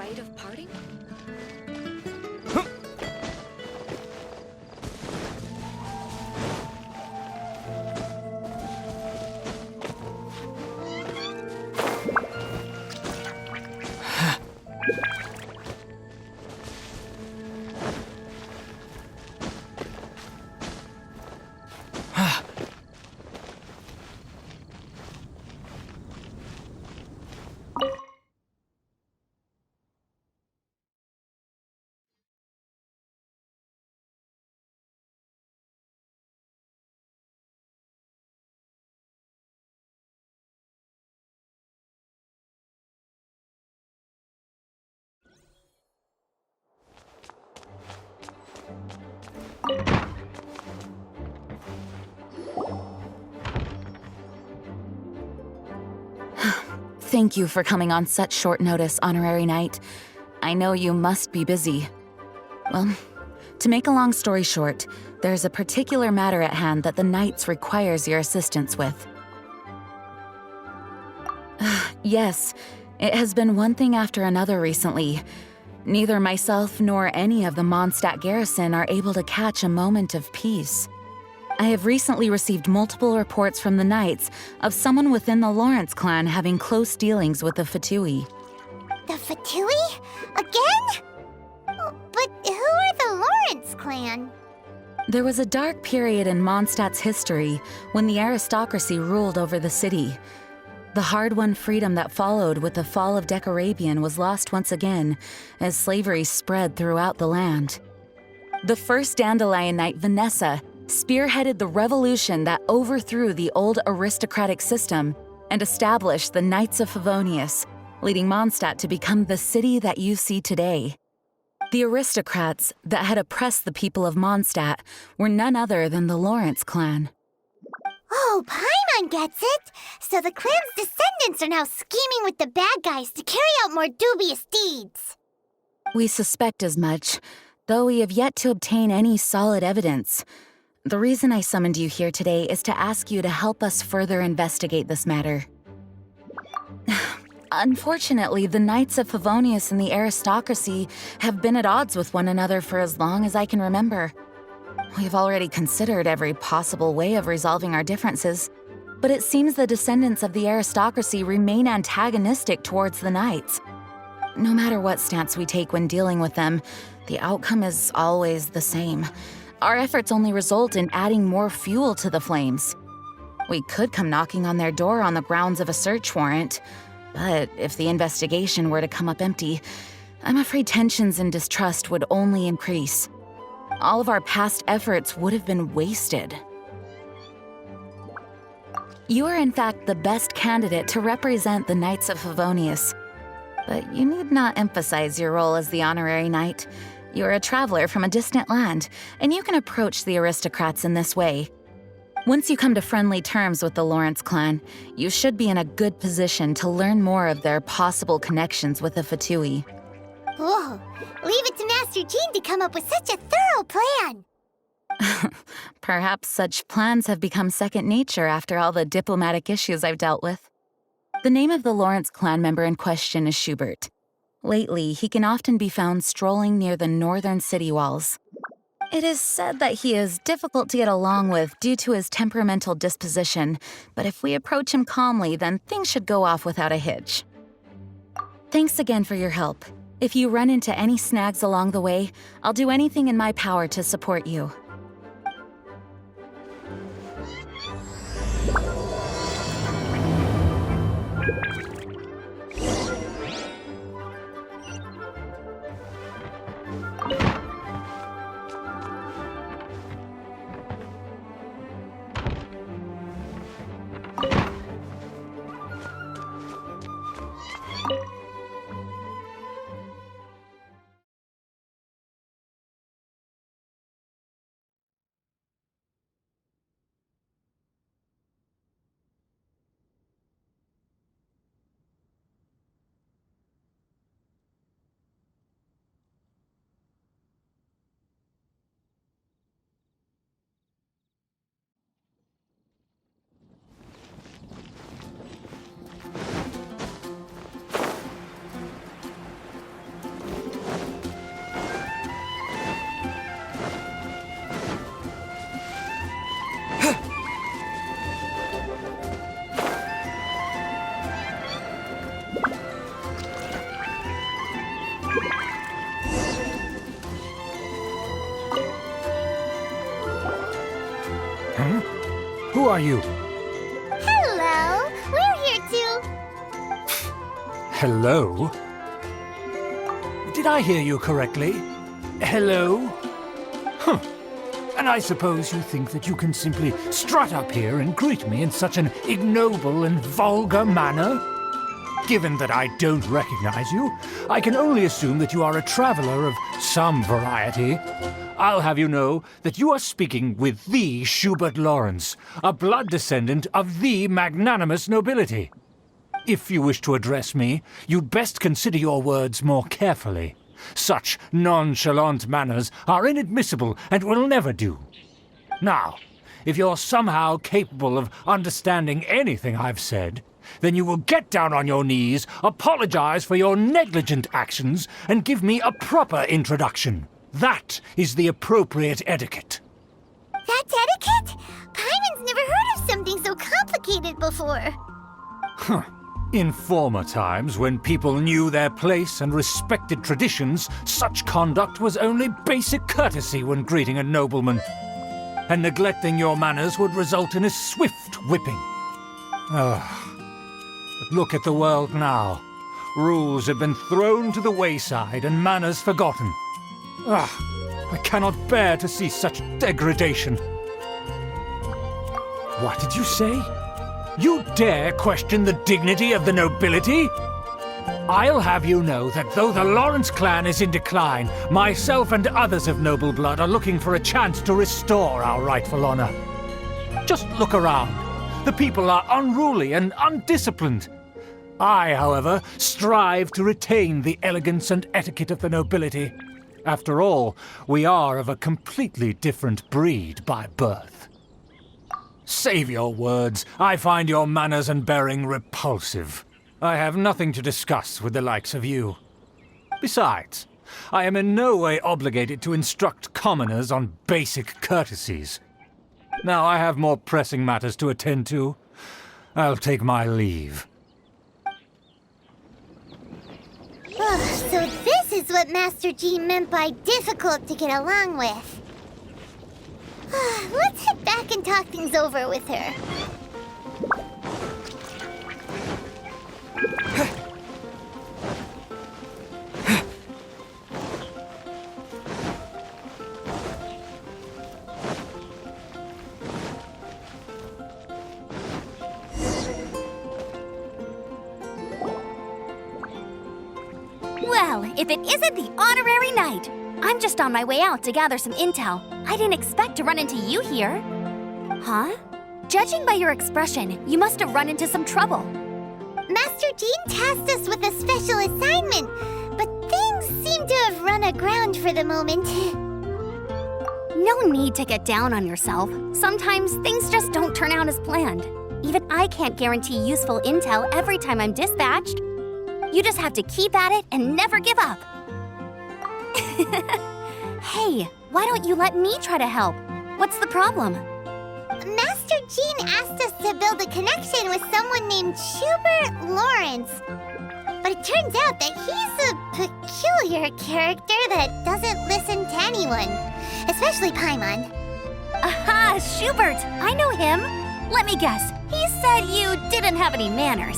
rite of parting? Thank you for coming on such short notice, Honorary Knight. I know you must be busy. Well, to make a long story short, there's a particular matter at hand that the Knights requires your assistance with. Yes, it has been one thing after another recently. Neither myself nor any of the Mondstadt garrison are able to catch a moment of peace. I have recently received multiple reports from the Knights of someone within the Lawrence clan having close dealings with the Fatui. The Fatui? Again? Oh, but who are the Lawrence clan? There was a dark period in Mondstadt's history when the aristocracy ruled over the city. The hard-won freedom that followed with the fall of Decarabian was lost once again as slavery spread throughout the land. The first Dandelion Knight, Vanessa, spearheaded the revolution that overthrew the old aristocratic system and established the Knights of Favonius, leading Mondstadt to become the city that you see today. The aristocrats that had oppressed the people of Mondstadt were none other than the Lawrence clan. Oh, Paimon gets it! So the clan's descendants are now scheming with the bad guys to carry out more dubious deeds. We suspect as much, though we have yet to obtain any solid evidence. The reason I summoned you here today is to ask you to help us further investigate this matter. Unfortunately, the Knights of Favonius and the aristocracy have been at odds with one another for as long as I can remember. We've already considered every possible way of resolving our differences, but it seems the descendants of the aristocracy remain antagonistic towards the Knights. No matter what stance we take when dealing with them, the outcome is always the same. Our efforts only result in adding more fuel to the flames. We could come knocking on their door on the grounds of a search warrant, but if the investigation were to come up empty, I'm afraid tensions and distrust would only increase. All of our past efforts would have been wasted. You are in fact the best candidate to represent the Knights of Favonius, but you need not emphasize your role as the Honorary Knight. You're a traveler from a distant land, and you can approach the aristocrats in this way. Once you come to friendly terms with the Lawrence clan, you should be in a good position to learn more of their possible connections with the Fatui. Whoa, leave it to Master Jean to come up with such a thorough plan! Perhaps such plans have become second nature after all the diplomatic issues I've dealt with. The name of the Lawrence clan member in question is Schubert. Lately, he can often be found strolling near the northern city walls. It is said that he is difficult to get along with due to his temperamental disposition, but if we approach him calmly, then things should go off without a hitch. Thanks again for your help. If you run into any snags along the way, I'll do anything in my power to support you. are you? Hello! We're here too. Hello? Did I hear you correctly? Hello? Huh. And I suppose you think that you can simply strut up here and greet me in such an ignoble and vulgar manner? Given that I don't recognize you, I can only assume that you are a traveler of some variety. I'll have you know that you are speaking with the Schubert Lawrence, a blood descendant of the magnanimous nobility. If you wish to address me, you'd best consider your words more carefully. Such nonchalant manners are inadmissible and will never do. Now, if you're somehow capable of understanding anything I've said, then you will get down on your knees, apologize for your negligent actions, and give me a proper introduction. That is the appropriate etiquette. That's etiquette? Paimon's never heard of something so complicated before. Huh. In former times, when people knew their place and respected traditions, such conduct was only basic courtesy when greeting a nobleman. And neglecting your manners would result in a swift whipping. But look at the world now. Rules have been thrown to the wayside and manners forgotten. I cannot bear to see such degradation. What did you say? You dare question the dignity of the nobility? I'll have you know that though the Lawrence clan is in decline, myself and others of noble blood are looking for a chance to restore our rightful honor. Just look around. The people are unruly and undisciplined. I, however, strive to retain the elegance and etiquette of the nobility. After all, we are of a completely different breed by birth. Save your words. I find your manners and bearing repulsive. I have nothing to discuss with the likes of you. Besides, I am in no way obligated to instruct commoners on basic courtesies. Now I have more pressing matters to attend to. I'll take my leave. So this is what Master Jean meant by difficult to get along with. Let's head back and talk things over with her. Well, if it isn't the honorary knight! I'm just on my way out to gather some intel. I didn't expect to run into you here. Huh? Judging by your expression, you must have run into some trouble. Master Jean tasked us with a special assignment, but things seem to have run aground for the moment. No need to get down on yourself. Sometimes things just don't turn out as planned. Even I can't guarantee useful intel every time I'm dispatched. You just have to keep at it and never give up. Hey, why don't you let me try to help? What's the problem? Master Jean asked us to build a connection with someone named Schubert Lawrence. But it turns out that he's a peculiar character that doesn't listen to anyone, especially Paimon. Aha, Schubert! I know him. Let me guess. He said you didn't have any manners.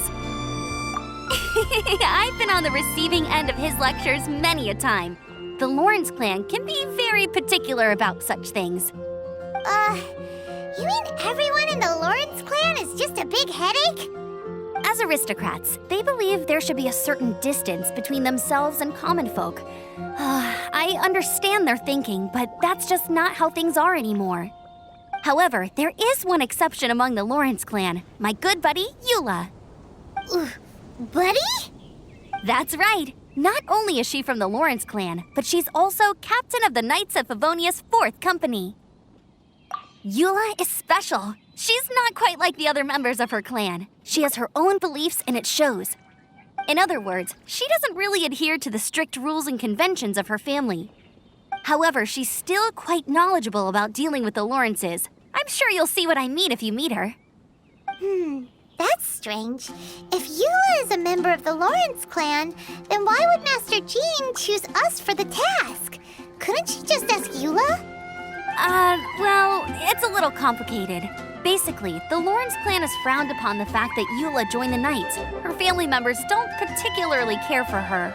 I've been on the receiving end of his lectures many a time. The Lawrence clan can be very particular about such things. You mean everyone in the Lawrence clan is just a big headache? As aristocrats, they believe there should be a certain distance between themselves and common folk. I understand their thinking, but that's just not how things are anymore. However, there is one exception among the Lawrence clan, my good buddy, Eula. Buddy? That's right. Not only is she from the Lawrence clan, but she's also captain of the Knights of Favonia's 4th company. Eula is special. She's not quite like the other members of her clan. She has her own beliefs and it shows. In other words, she doesn't really adhere to the strict rules and conventions of her family. However, she's still quite knowledgeable about dealing with the Lawrences. I'm sure you'll see what I mean if you meet her. That's strange. If Eula is a member of the Lawrence clan, then why would Master Jean choose us for the task? Couldn't she just ask Eula? Well, it's a little complicated. Basically, the Lawrence clan has frowned upon the fact that Eula joined the Knights. Her family members don't particularly care for her.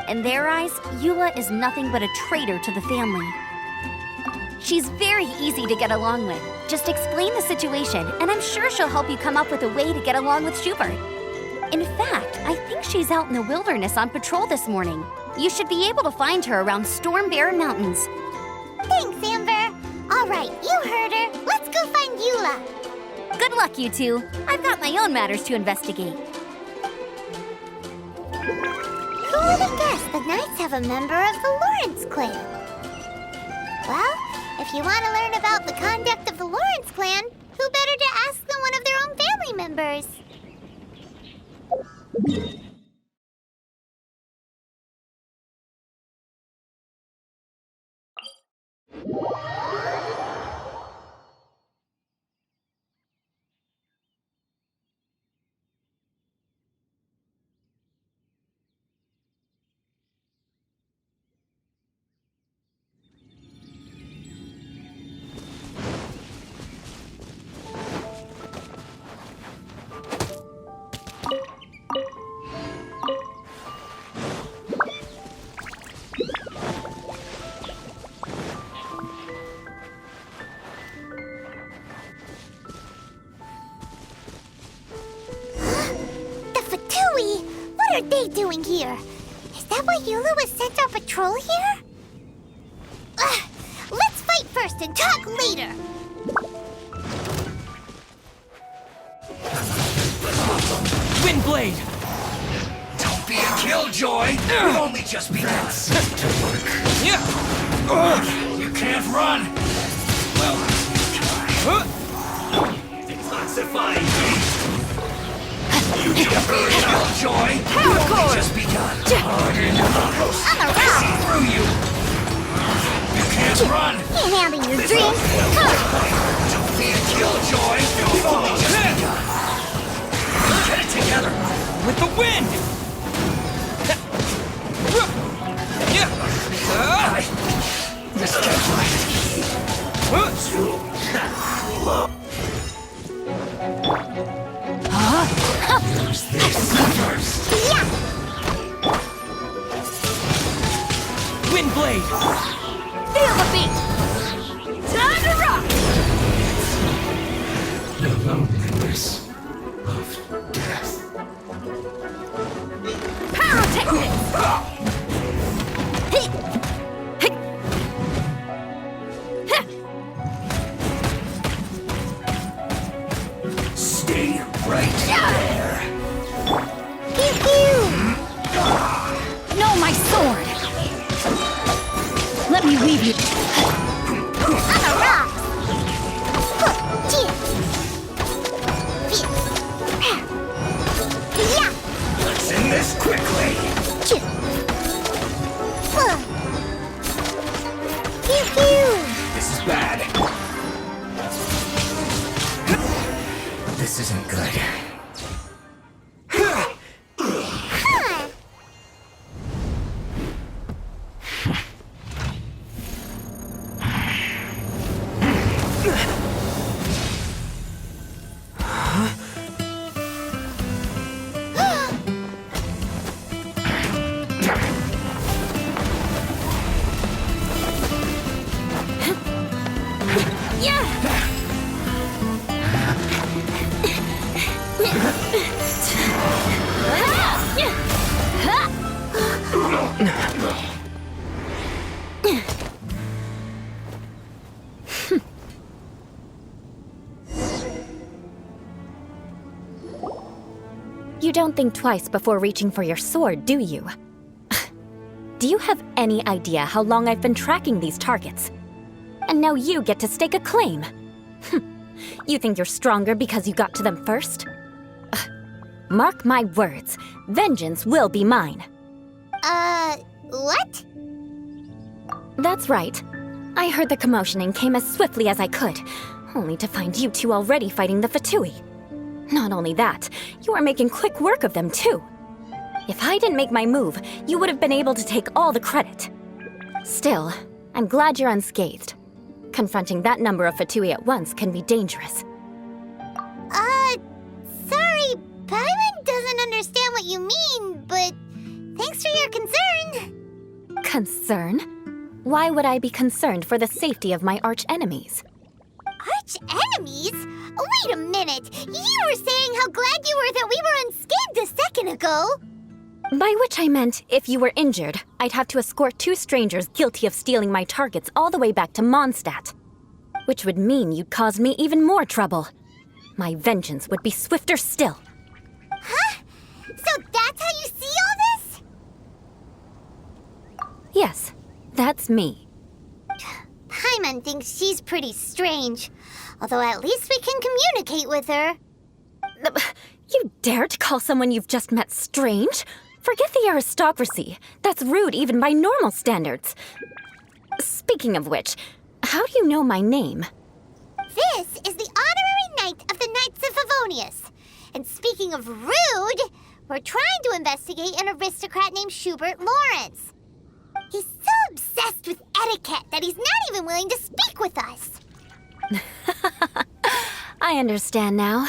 In their eyes, Eula is nothing but a traitor to the family. She's very easy to get along with. Just explain the situation, and I'm sure she'll help you come up with a way to get along with Schubert. In fact, I think she's out in the wilderness on patrol this morning. You should be able to find her around Storm Bear Mountains. Thanks, Amber. All right, you heard her. Let's go find Eula. Good luck, you two. I've got my own matters to investigate. Who would have guessed the Knights have a member of the Lawrence clan? Well, if you want to learn about the conduct of the Lawrence clan, who better to ask than one of their own family members? What are they doing here? Is that why Eula was sent on patrol here? Let's fight first and talk later. Windblade! Don't be a killjoy! We've only just begun. You can't run! Well, try. Detoxifying me! You can't be a killjoy! We've only just begun. Harder than I'm a I see rock. through you! You can't run! Can't handle your dreams. Don't be a killjoy! We've only just begun. Get it together! With the wind! Just get Yeah. Windblade! Feel the beat! Time to rock! the loneliness of death. Pyrotechnics! Stay right there. Pew pew. No, my sword! Let me leave you. I'm a rock. Yeah. Let's end this quickly. Pew pew. This is bad. This isn't good. You don't think twice before reaching for your sword, do you? Do you have any idea how long I've been tracking these targets? And now you get to stake a claim. You think you're stronger because you got to them first? Mark my words, vengeance will be mine. What? That's right. I heard the commotion and came as swiftly as I could, only to find you two already fighting the Fatui. Not only that, you are making quick work of them too. If I didn't make my move, you would have been able to take all the credit. Still, I'm glad you're unscathed. Confronting that number of Fatui at once can be dangerous. Sorry, Paimon doesn't understand what you mean, but thanks for your concern. Concern? Why would I be concerned for the safety of my arch-enemies? Arch-enemies? Wait a minute! You were saying how glad you were that we were unscathed a second ago! By which I meant, if you were injured, I'd have to escort 2 strangers guilty of stealing my targets all the way back to Mondstadt. Which would mean you'd cause me even more trouble. My vengeance would be swifter still. Huh? So that's how you see all this? Yes, that's me. Paimon thinks she's pretty strange. Although at least we can communicate with her. You dare to call someone you've just met strange? Forget the aristocracy. That's rude even by normal standards. Speaking of which, how do you know my name? This is the honorary knight of the Knights of Favonius. And speaking of rude, we're trying to investigate an aristocrat named Schubert Lawrence. He's so obsessed with etiquette that he's not even willing to speak with us. I understand now.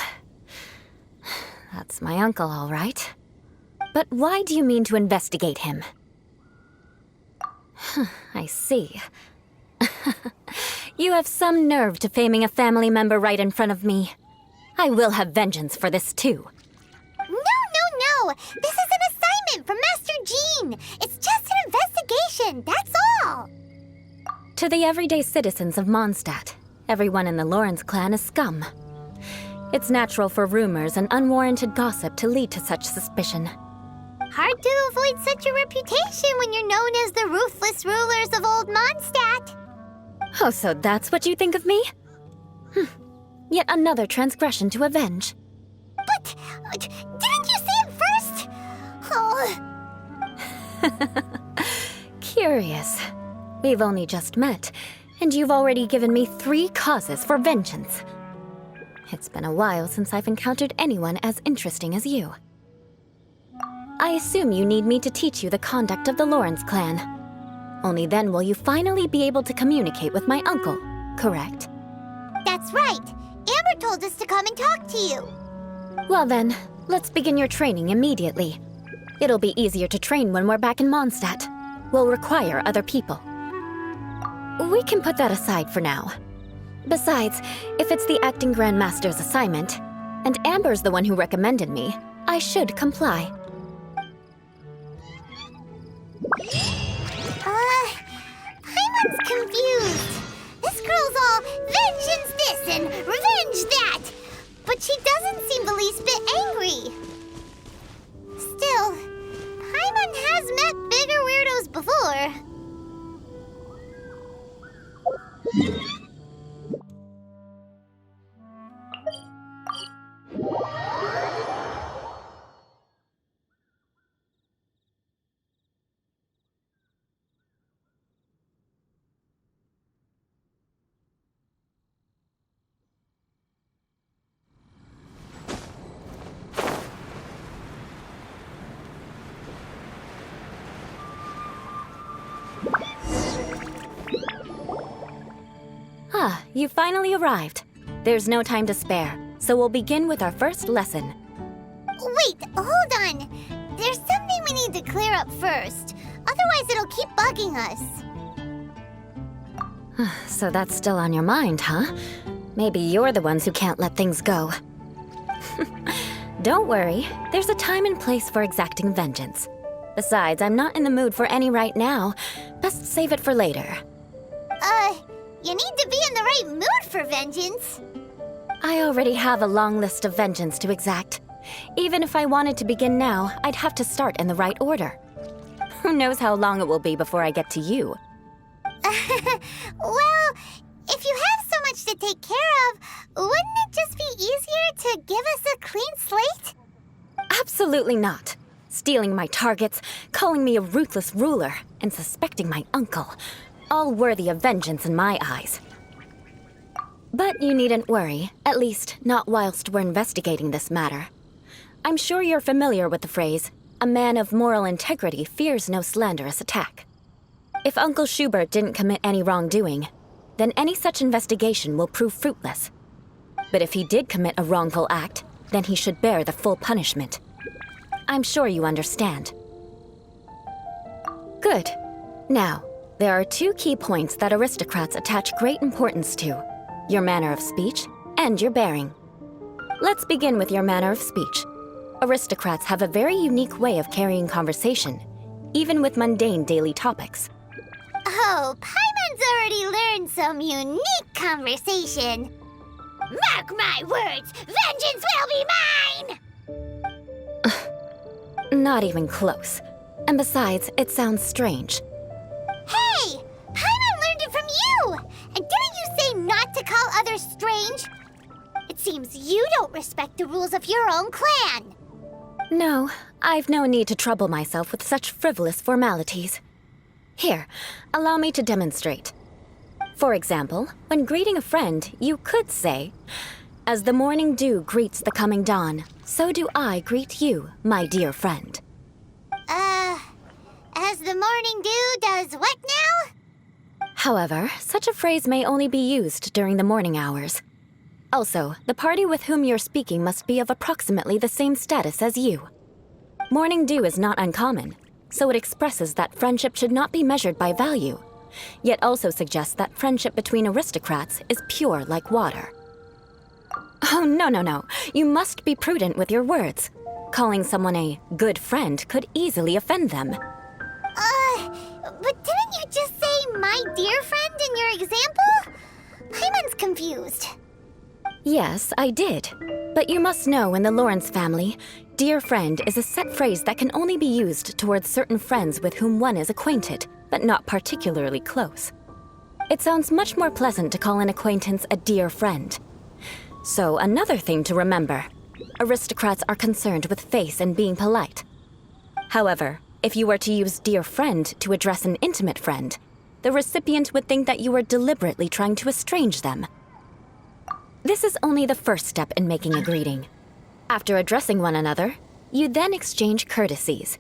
That's my uncle, all right. But why do you mean to investigate him? I see. You have some nerve to faming a family member right in front of me. I will have vengeance for this, too. No. This is an assignment from Master Jean. It's just an investigation, that's all. To the everyday citizens of Mondstadt, everyone in the Lawrence clan is scum. It's natural for rumors and unwarranted gossip to lead to such suspicion. Hard to avoid such a reputation when you're known as the ruthless rulers of Old Mondstadt. Oh, so that's what you think of me? Yet another transgression to avenge. But didn't you say it first? Oh. Curious. We've only just met, and you've already given me 3 causes for vengeance. It's been a while since I've encountered anyone as interesting as you. I assume you need me to teach you the conduct of the Lawrence clan. Only then will you finally be able to communicate with my uncle, correct? That's right. Amber told us to come and talk to you. Well then, let's begin your training immediately. It'll be easier to train when we're back in Mondstadt. We'll require other people. We can put that aside for now. Besides, if it's the acting Grandmaster's assignment, and Amber's the one who recommended me, I should comply. Paimon's confused. This girl's all vengeance this and revenge that. But she doesn't seem the least bit angry. Still, Paimon has met bigger weirdos before. You finally arrived. There's no time to spare, so we'll begin with our first lesson. Wait, hold on. There's something we need to clear up first. Otherwise, it'll keep bugging us. So that's still on your mind, huh? Maybe you're the ones who can't let things go. Don't worry, there's a time and place for exacting vengeance. Besides, I'm not in the mood for any right now. Best save it for later. You need to be in the right mood for vengeance. I already have a long list of vengeance to exact. Even if I wanted to begin now, I'd have to start in the right order. Who knows how long it will be before I get to you? Well, if you have so much to take care of, wouldn't it just be easier to give us a clean slate? Absolutely not. Stealing my targets, calling me a ruthless ruler, and suspecting my uncle. All worthy of vengeance in my eyes. But you needn't worry, at least not whilst we're investigating this matter. I'm sure you're familiar with the phrase, a man of moral integrity fears no slanderous attack. If Uncle Schubert didn't commit any wrongdoing, then any such investigation will prove fruitless. But if he did commit a wrongful act, then he should bear the full punishment. I'm sure you understand. Good. Now, there are two key points that aristocrats attach great importance to: your manner of speech and your bearing. Let's begin with your manner of speech. Aristocrats have a very unique way of carrying conversation, even with mundane daily topics. Oh, Paimon's already learned some unique conversation. Mark my words, vengeance will be mine! Not even close. And besides, it sounds strange. Hey! Paimon learned it from you! And didn't you say not to call others strange? It seems you don't respect the rules of your own clan. No, I've no need to trouble myself with such frivolous formalities. Here, allow me to demonstrate. For example, when greeting a friend, you could say, "As the morning dew greets the coming dawn, so do I greet you, my dear friend." As the morning dew does what now? However, such a phrase may only be used during the morning hours. Also, the party with whom you're speaking must be of approximately the same status as you. Morning dew is not uncommon, so it expresses that friendship should not be measured by value, yet also suggests that friendship between aristocrats is pure like water. Oh, no. You must be prudent with your words. Calling someone a good friend could easily offend them. But didn't you just say my dear friend in your example? Paimon's confused. Yes, I did. But you must know in the Lawrence family, dear friend is a set phrase that can only be used towards certain friends with whom one is acquainted, but not particularly close. It sounds much more pleasant to call an acquaintance a dear friend. So another thing to remember, aristocrats are concerned with face and being polite. However, if you were to use dear friend to address an intimate friend, the recipient would think that you were deliberately trying to estrange them. This is only the first step in making a greeting. After addressing one another, you then exchange courtesies.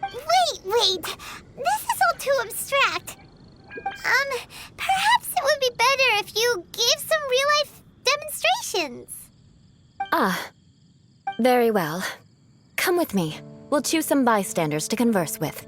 Wait. This is all too abstract. Perhaps it would be better if you gave some real-life demonstrations. Ah, very well. Come with me. We'll choose some bystanders to converse with.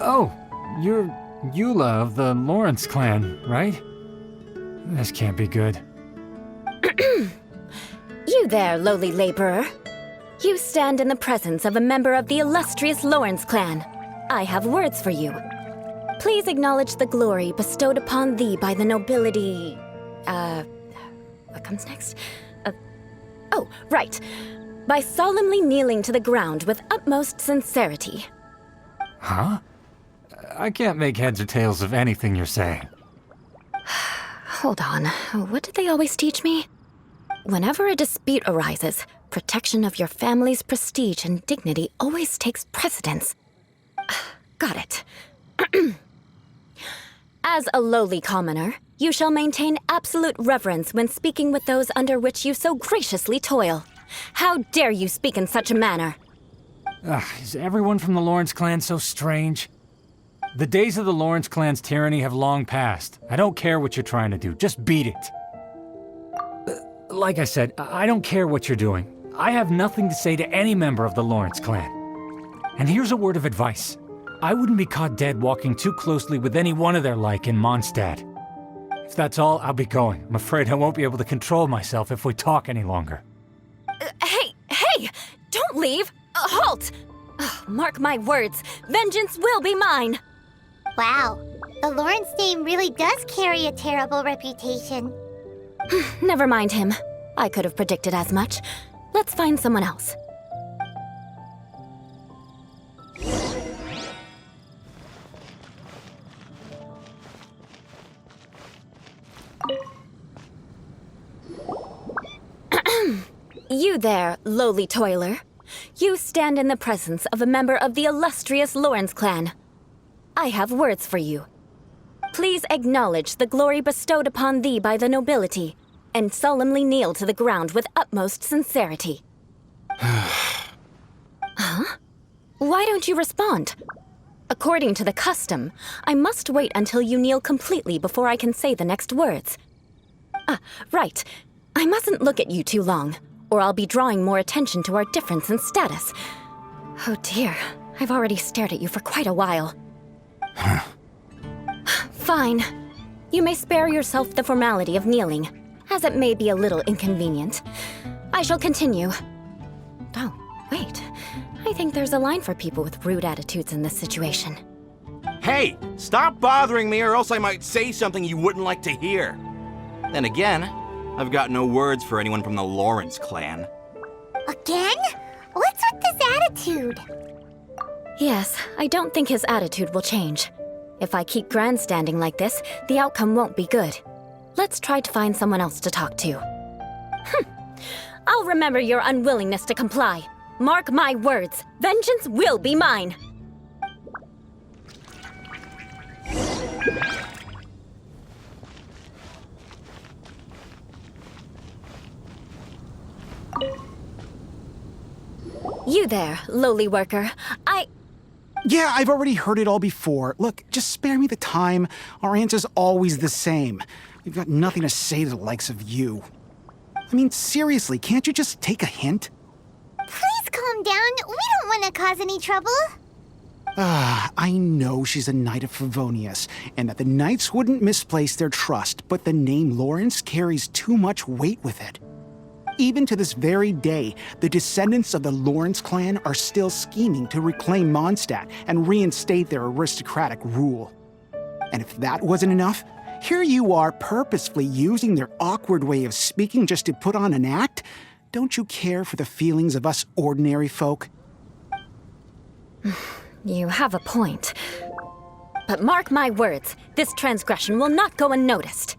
Oh, you're Eula of the Lawrence clan, right? This can't be good. You there, lowly laborer. You stand in the presence of a member of the illustrious Lawrence clan. I have words for you. Please acknowledge the glory bestowed upon thee by the nobility... What comes next? Oh, right. By solemnly kneeling to the ground with utmost sincerity. Huh? I can't make heads or tails of anything you're saying. Hold on. What did they always teach me? Whenever a dispute arises, protection of your family's prestige and dignity always takes precedence. Got it. As a lowly commoner, you shall maintain absolute reverence when speaking with those under which you so graciously toil. How dare you speak in such a manner? Is everyone from the Lawrence clan so strange? The days of the Lawrence clan's tyranny have long passed. I don't care what you're trying to do. Just beat it. Like I said, I don't care what you're doing. I have nothing to say to any member of the Lawrence clan. And here's a word of advice. I wouldn't be caught dead walking too closely with any one of their like in Mondstadt. If that's all, I'll be going. I'm afraid I won't be able to control myself if we talk any longer. Hey! Don't leave! Halt! Mark my words, vengeance will be mine! Wow, the Lawrence name really does carry a terrible reputation. Never mind him. I could have predicted as much. Let's find someone else. You there, lowly toiler. You stand in the presence of a member of the illustrious Lawrence clan. I have words for you. Please acknowledge the glory bestowed upon thee by the nobility, and solemnly kneel to the ground with utmost sincerity. Why don't you respond? According to the custom, I must wait until you kneel completely before I can say the next words. Right. I mustn't look at you too long, or I'll be drawing more attention to our difference in status. Oh dear, I've already stared at you for quite a while. Fine. You may spare yourself the formality of kneeling, as it may be a little inconvenient. I shall continue. Oh, wait. I think there's a line for people with rude attitudes in this situation. Hey, stop bothering me or else I might say something you wouldn't like to hear. Then again, I've got no words for anyone from the Lawrence clan. Again? What's with this attitude? Yes, I don't think his attitude will change. If I keep grandstanding like this, the outcome won't be good. Let's try to find someone else to talk to. I'll remember your unwillingness to comply. Mark my words, vengeance will be mine. You there, lowly worker. Yeah, I've already heard it all before. Look, just spare me the time. Our answer's always the same. We've got nothing to say to the likes of you. I mean, seriously, can't you just take a hint? Please calm down. We don't want to cause any trouble. I know she's a Knight of Favonius, and that the Knights wouldn't misplace their trust, but the name Lawrence carries too much weight with it. Even to this very day, the descendants of the Lawrence clan are still scheming to reclaim Mondstadt and reinstate their aristocratic rule. And if that wasn't enough, here you are purposefully using their awkward way of speaking just to put on an act? Don't you care for the feelings of us ordinary folk? You have a point. But mark my words, this transgression will not go unnoticed.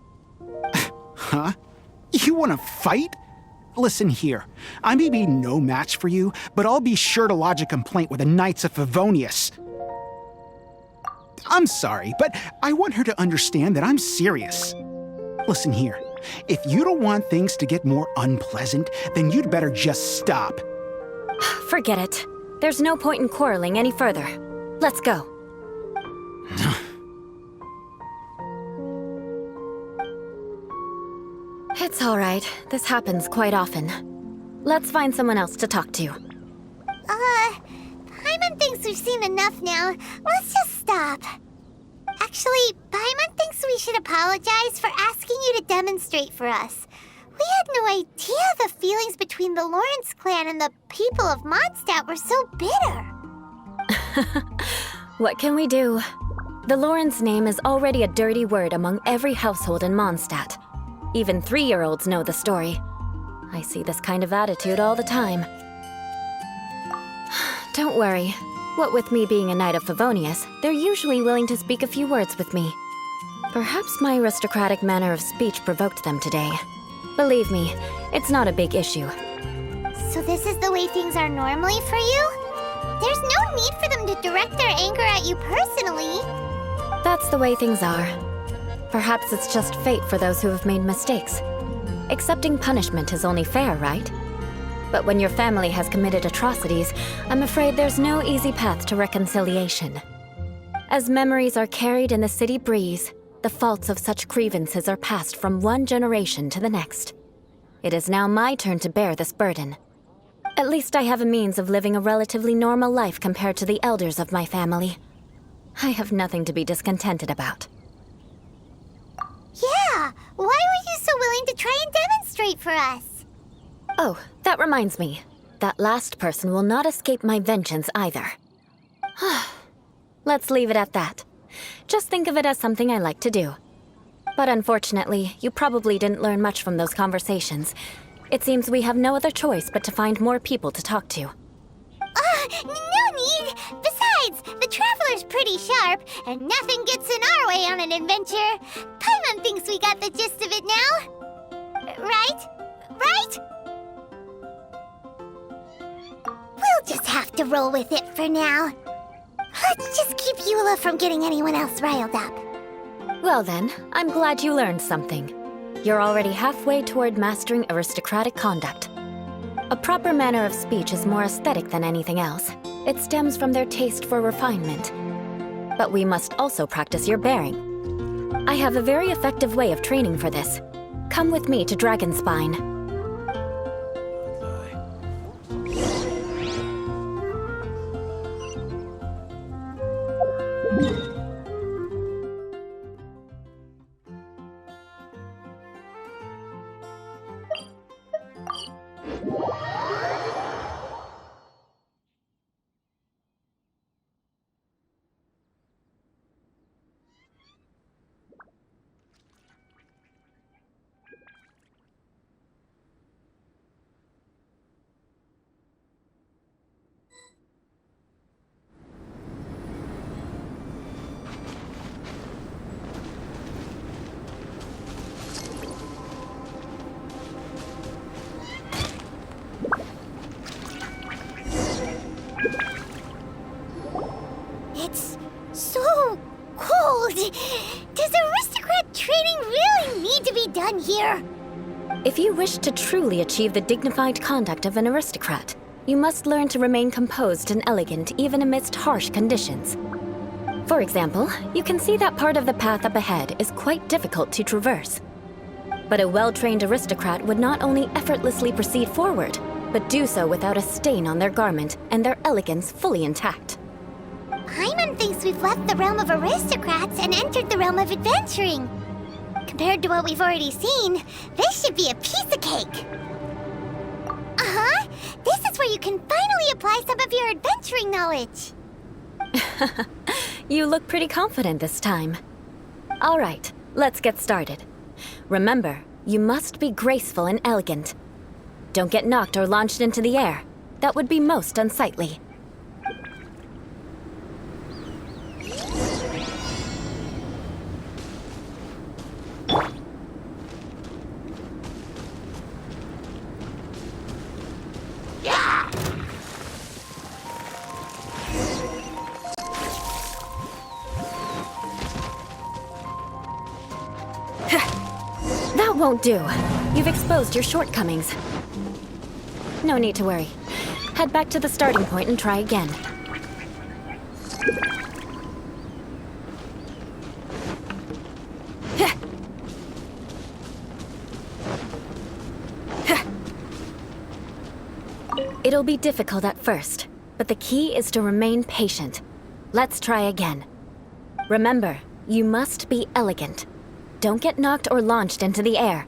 Huh? You want to fight? Listen here, I may be no match for you, but I'll be sure to lodge a complaint with the Knights of Favonius. I'm sorry, but I want her to understand that I'm serious. Listen here, if you don't want things to get more unpleasant, then you'd better just stop. Forget it. There's no point in quarreling any further. Let's go. It's all right. This happens quite often. Let's find someone else to talk to. Paimon thinks we've seen enough now. Let's just stop. Actually, Paimon thinks we should apologize for asking you to demonstrate for us. We had no idea the feelings between the Lawrence clan and the people of Mondstadt were so bitter. What can we do? The Lawrence name is already a dirty word among every household in Mondstadt. Even 3-year-olds know the story. I see this kind of attitude all the time. Don't worry. What with me being a Knight of Favonius, they're usually willing to speak a few words with me. Perhaps my aristocratic manner of speech provoked them today. Believe me, it's not a big issue. So this is the way things are normally for you? There's no need for them to direct their anger at you personally. That's the way things are. Perhaps it's just fate for those who have made mistakes. Accepting punishment is only fair, right? But when your family has committed atrocities, I'm afraid there's no easy path to reconciliation. As memories are carried in the city breeze, the faults of such grievances are passed from one generation to the next. It is now my turn to bear this burden. At least I have a means of living a relatively normal life compared to the elders of my family. I have nothing to be discontented about. Yeah, why were you so willing to try and demonstrate for us? Oh, that reminds me. That last person will not escape my vengeance either. Let's leave it at that. Just think of it as something I like to do. But unfortunately, you probably didn't learn much from those conversations. It seems we have no other choice but to find more people to talk to. No need! Besides, the Traveler's pretty sharp, and nothing gets in our way on an adventure. Paimon thinks we got the gist of it now. Right? Right? We'll just have to roll with it for now. Let's just keep Eula from getting anyone else riled up. Well then, I'm glad you learned something. You're already halfway toward mastering aristocratic conduct. A proper manner of speech is more aesthetic than anything else. It stems from their taste for refinement. But we must also practice your bearing. I have a very effective way of training for this. Come with me to Dragonspine. It's so cold. Does aristocrat training really need to be done here? If you wish to truly achieve the dignified conduct of an aristocrat, you must learn to remain composed and elegant even amidst harsh conditions. For example, you can see that part of the path up ahead is quite difficult to traverse. But a well-trained aristocrat would not only effortlessly proceed forward, but do so without a stain on their garment and their elegance fully intact. Paimon thinks we've left the realm of aristocrats and entered the realm of adventuring. Compared to what we've already seen, this should be a piece of cake. Uh-huh. This is where you can finally apply some of your adventuring knowledge. You look pretty confident this time. All right, let's get started. Remember, you must be graceful and elegant. Don't get knocked or launched into the air. That would be most unsightly. That won't do. You've exposed your shortcomings. No need to worry. Head back to the starting point and try again. It'll be difficult at first, but the key is to remain patient. Let's try again. Remember, you must be elegant. Don't get knocked or launched into the air.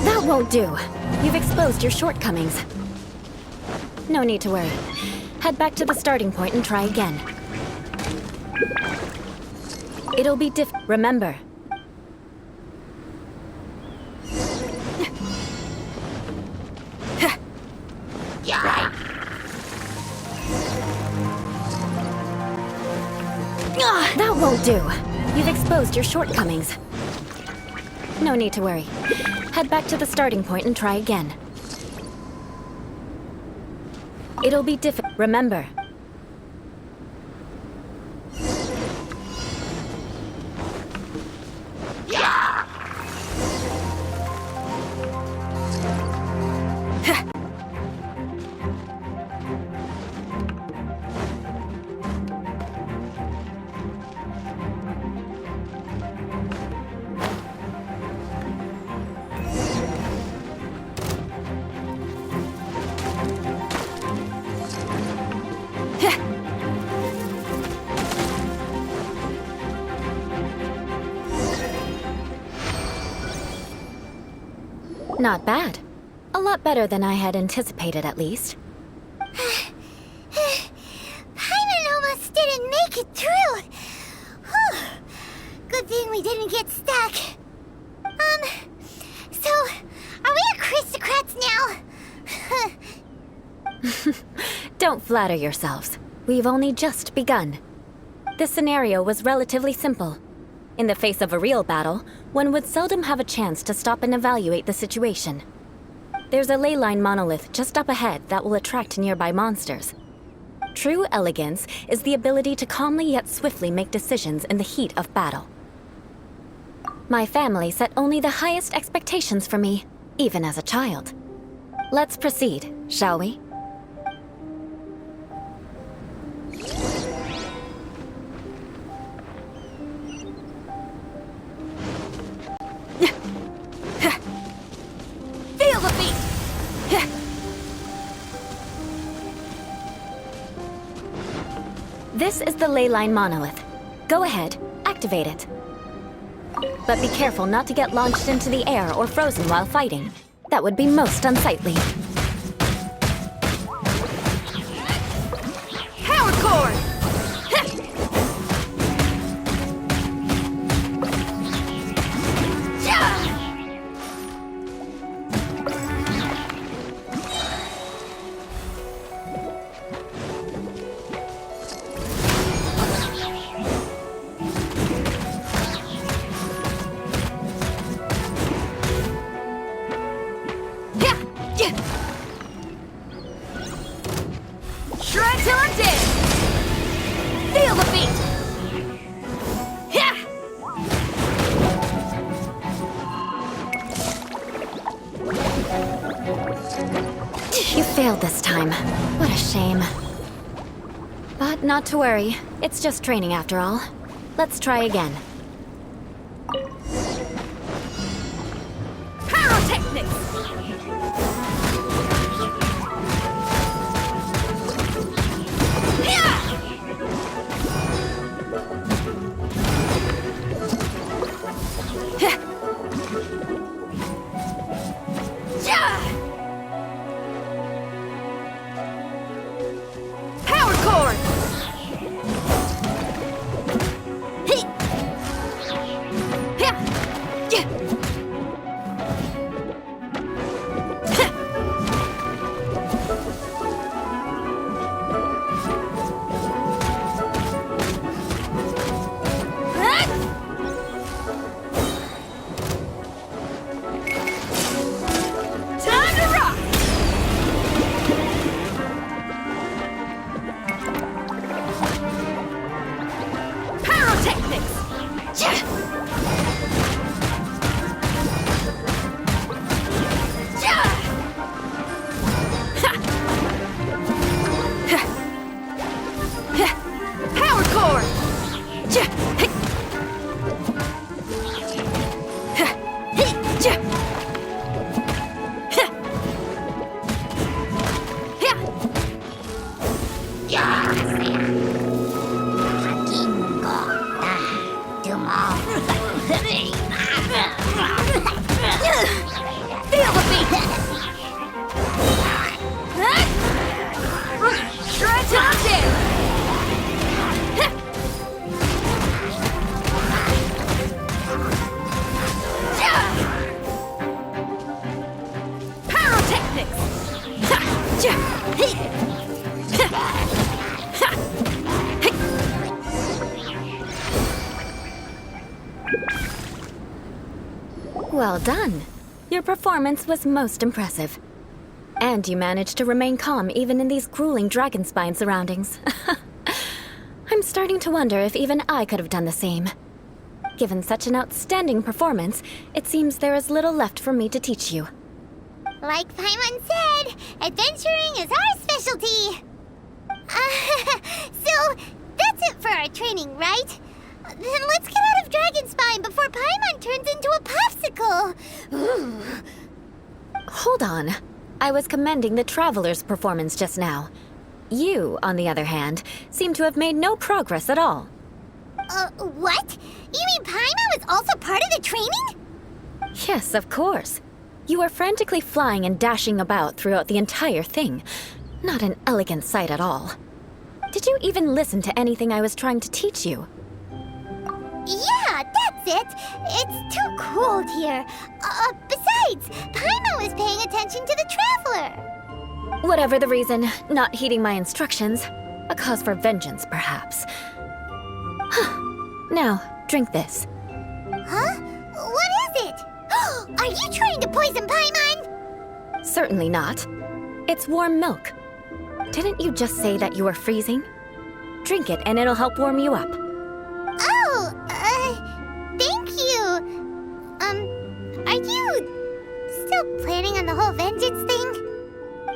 That won't do. You've exposed your shortcomings. No need to worry. Head back to the starting point and try again. It'll be Remember. That won't do. You've exposed your shortcomings. No need to worry. Head back to the starting point and try again. It'll be Remember. Not bad. A lot better than I had anticipated, at least. Paimon almost didn't make it through. Whew. Good thing we didn't get stuck. So, are we aristocrats now? Don't flatter yourselves. We've only just begun. This scenario was relatively simple. In the face of a real battle, one would seldom have a chance to stop and evaluate the situation. There's a ley line monolith just up ahead that will attract nearby monsters. True elegance is the ability to calmly yet swiftly make decisions in the heat of battle. My family set only the highest expectations for me, even as a child. Let's proceed, shall we? Feel the beat! This is the ley line monolith. Go ahead, activate it. But be careful not to get launched into the air or frozen while fighting. That would be most unsightly. Power cord! Shred till I'm dead! Feel the beat! You failed this time. What a shame. But not to worry. It's just training after all. Let's try again. Pyrotechnics! Power cord! Time to rock! Pyrotechnics! Power cord! Feel the beat! Shred till I'm dead! Pyrotechnics! Well done. Your performance was most impressive. And you managed to remain calm even in these grueling dragon spine surroundings. I'm starting to wonder if even I could have done the same. Given such an outstanding performance, it seems there is little left for me to teach you. Like Paimon said, adventuring is our specialty. So, that's it for our training, right? Then let's get out of Dragon Spine before Paimon turns into a popsicle. Hold on. I was commending the Traveler's performance just now. You, on the other hand, seem to have made no progress at all. What? You mean Paimon was also part of the training? Yes, of course. You were frantically flying and dashing about throughout the entire thing. Not an elegant sight at all. Did you even listen to anything I was trying to teach you? Yeah, that's it. It's too cold here. Besides, Paimon was paying attention to the Traveler. Whatever the reason, not heeding my instructions, a cause for vengeance, perhaps. Now, drink this. Huh? What is it? Are you trying to poison Paimon? Certainly not. It's warm milk. Didn't you just say that you were freezing? Drink it and it'll help warm you up. Oh, thank you. Are you still planning on the whole vengeance thing?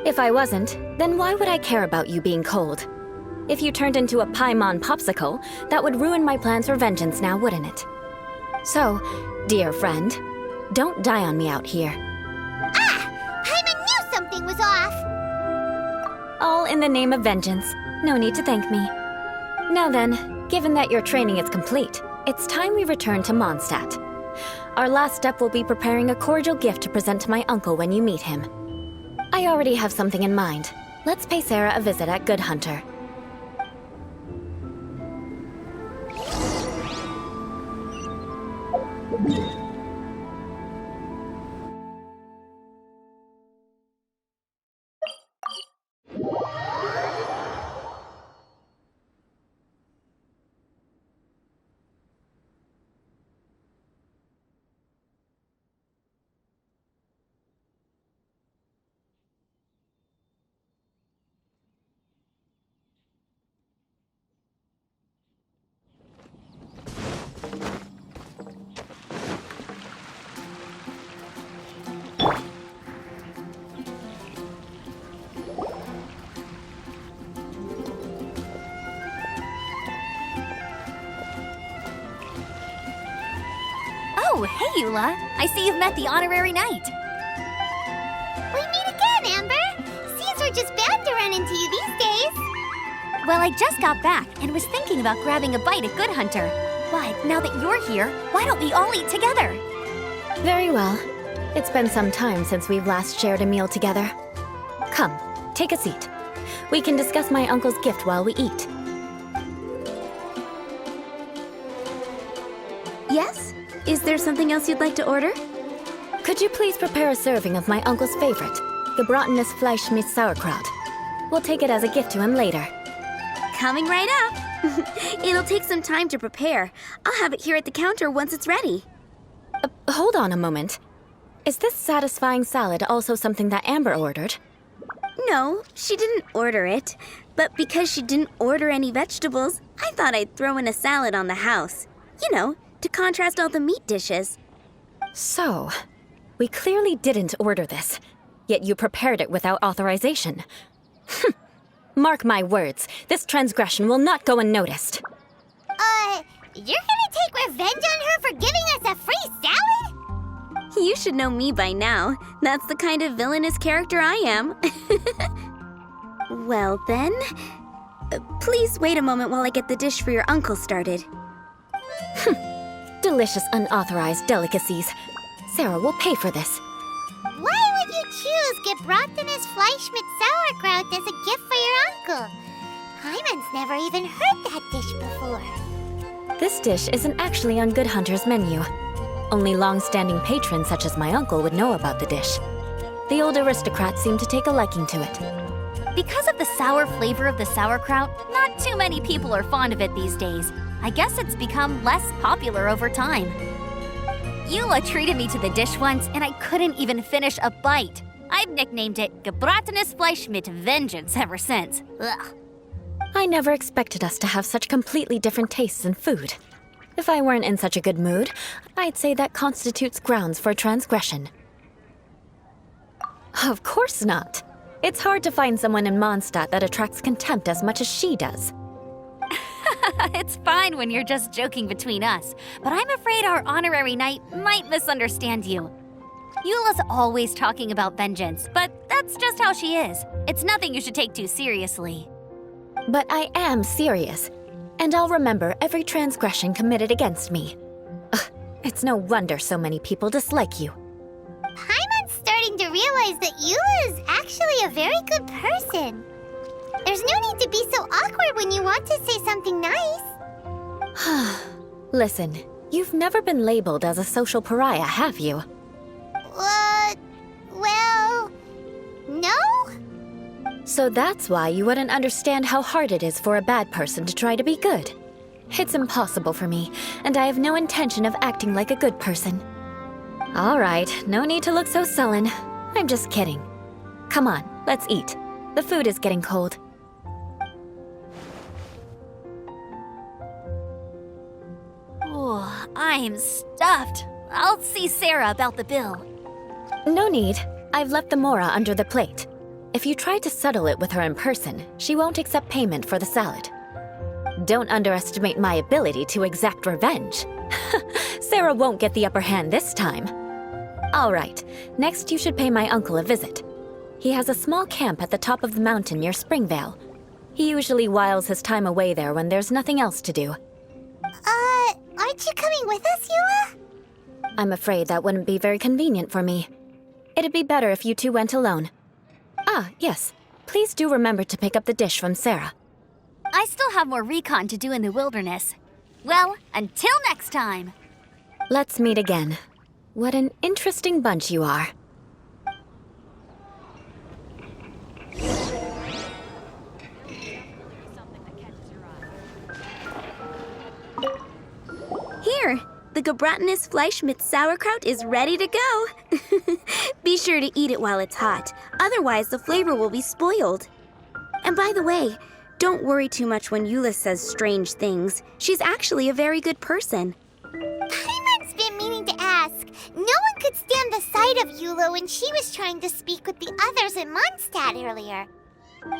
If I wasn't, then why would I care about you being cold? If you turned into a Paimon popsicle, that would ruin my plans for vengeance now, wouldn't it? So, dear friend, don't die on me out here. Ah! Paimon knew something was off! All in the name of vengeance. No need to thank me. Now then, given that your training is complete, it's time we return to Mondstadt. Our last step will be preparing a cordial gift to present to my uncle when you meet him. I already have something in mind. Let's pay Sarah a visit at Good Hunter. Oh, hey, Eula. I see you've met the honorary knight. We meet again, Amber! Seems we're just bound to run into you these days. Well, I just got back and was thinking about grabbing a bite at Good Hunter. But now that you're here, why don't we all eat together? Very well. It's been some time since we've last shared a meal together. Come, take a seat. We can discuss my uncle's gift while we eat. Yes? Is there something else you'd like to order? Could you please prepare a serving of my uncle's favorite, gebratenes Fleisch mit Sauerkraut? We'll take it as a gift to him later. Coming right up. It'll take some time to prepare. I'll have it here at the counter once it's ready. Hold on a moment. Is this satisfying salad also something that Amber ordered? No, she didn't order it. But because she didn't order any vegetables, I thought I'd throw in a salad on the house. You know, to contrast all the meat dishes. So, we clearly didn't order this, yet you prepared it without authorization. Mark my words, this transgression will not go unnoticed. You're gonna take revenge on her for giving us a free salad? You should know me by now. That's the kind of villainous character I am. Well then, please wait a moment while I get the dish for your uncle started. Delicious unauthorized delicacies. Sarah will pay for this. Why would you choose gebratenes Fleisch mit Sauerkraut as a gift for your uncle? Paimon's never even heard that dish before. This dish isn't actually on Good Hunter's menu. Only long-standing patrons such as my uncle would know about the dish. The old aristocrats seem to take a liking to it. Because of the sour flavor of the sauerkraut, not too many people are fond of it these days. I guess it's become less popular over time. Eula treated me to the dish once, and I couldn't even finish a bite. I've nicknamed it gebratenes Fleisch mit Vengeance ever since. Ugh. I never expected us to have such completely different tastes in food. If I weren't in such a good mood, I'd say that constitutes grounds for transgression. Of course not. It's hard to find someone in Mondstadt that attracts contempt as much as she does. It's fine when you're just joking between us, but I'm afraid our honorary knight might misunderstand you. Eula's always talking about vengeance, but that's just how she is. It's nothing you should take too seriously. But I am serious, and I'll remember every transgression committed against me. Ugh, it's no wonder so many people dislike you. Paimon's starting to realize that Eula is actually a very good person. There's no need to be so awkward when you want to say something nice. Listen, you've never been labeled as a social pariah, have you? Well, no? So that's why you wouldn't understand how hard it is for a bad person to try to be good. It's impossible for me, and I have no intention of acting like a good person. All right, no need to look so sullen. I'm just kidding. Come on, let's eat. The food is getting cold. Oh, I'm stuffed. I'll see Sarah about the bill. No need. I've left the mora under the plate. If you try to settle it with her in person, she won't accept payment for the salad. Don't underestimate my ability to exact revenge. Sarah won't get the upper hand this time. All right, next you should pay my uncle a visit. He has a small camp at the top of the mountain near Springvale. He usually whiles his time away there when there's nothing else to do. Aren't you coming with us, Eula? I'm afraid that wouldn't be very convenient for me. It'd be better if you two went alone. Ah, yes. Please do remember to pick up the dish from Sarah. I still have more recon to do in the wilderness. Well, until next time. Let's meet again. What an interesting bunch you are. Here, the Gebratinus Fleischmitz sauerkraut is ready to go. Be sure to eat it while it's hot, otherwise the flavor will be spoiled. And by the way, don't worry too much when Eula says strange things. She's actually a very good person. Paimon's been meaning to ask. No one could stand the sight of Eula when she was trying to speak with the others in Mondstadt earlier.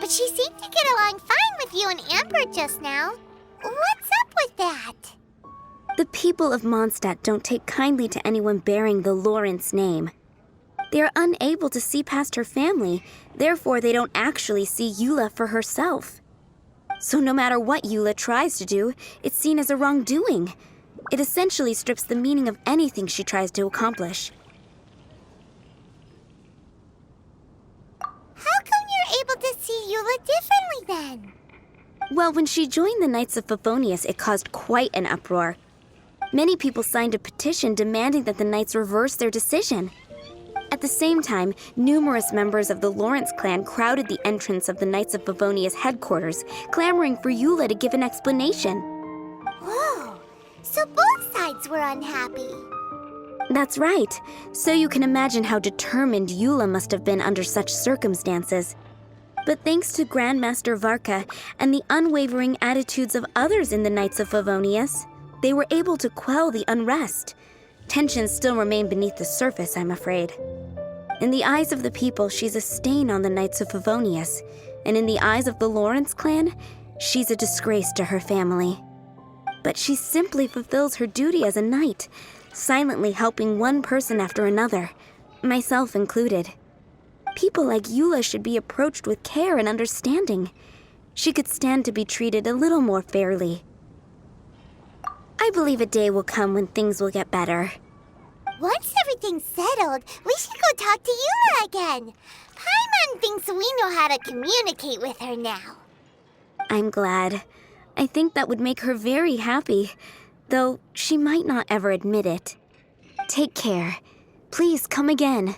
But she seemed to get along fine with you and Amber just now. What's up with that? The people of Mondstadt don't take kindly to anyone bearing the Lawrence name. They are unable to see past her family, therefore they don't actually see Eula for herself. So no matter what Eula tries to do, it's seen as a wrongdoing. It essentially strips the meaning of anything she tries to accomplish. How come you're able to see Eula differently then? Well, when she joined the Knights of Favonius, it caused quite an uproar. Many people signed a petition demanding that the Knights reverse their decision. At the same time, numerous members of the Lawrence clan crowded the entrance of the Knights of Favonius headquarters, clamoring for Eula to give an explanation. Whoa, so both sides were unhappy. That's right. So you can imagine how determined Eula must have been under such circumstances. But thanks to Grandmaster Varka and the unwavering attitudes of others in the Knights of Favonius, they were able to quell the unrest. Tensions still remain beneath the surface, I'm afraid. In the eyes of the people, she's a stain on the Knights of Favonius, and in the eyes of the Lawrence clan, she's a disgrace to her family. But she simply fulfills her duty as a knight, silently helping one person after another, myself included. People like Eula should be approached with care and understanding. She could stand to be treated a little more fairly. I believe a day will come when things will get better. Once everything's settled, we should go talk to Eula again. Paimon thinks we know how to communicate with her now. I'm glad. I think that would make her very happy, though she might not ever admit it. Take care. Please come again.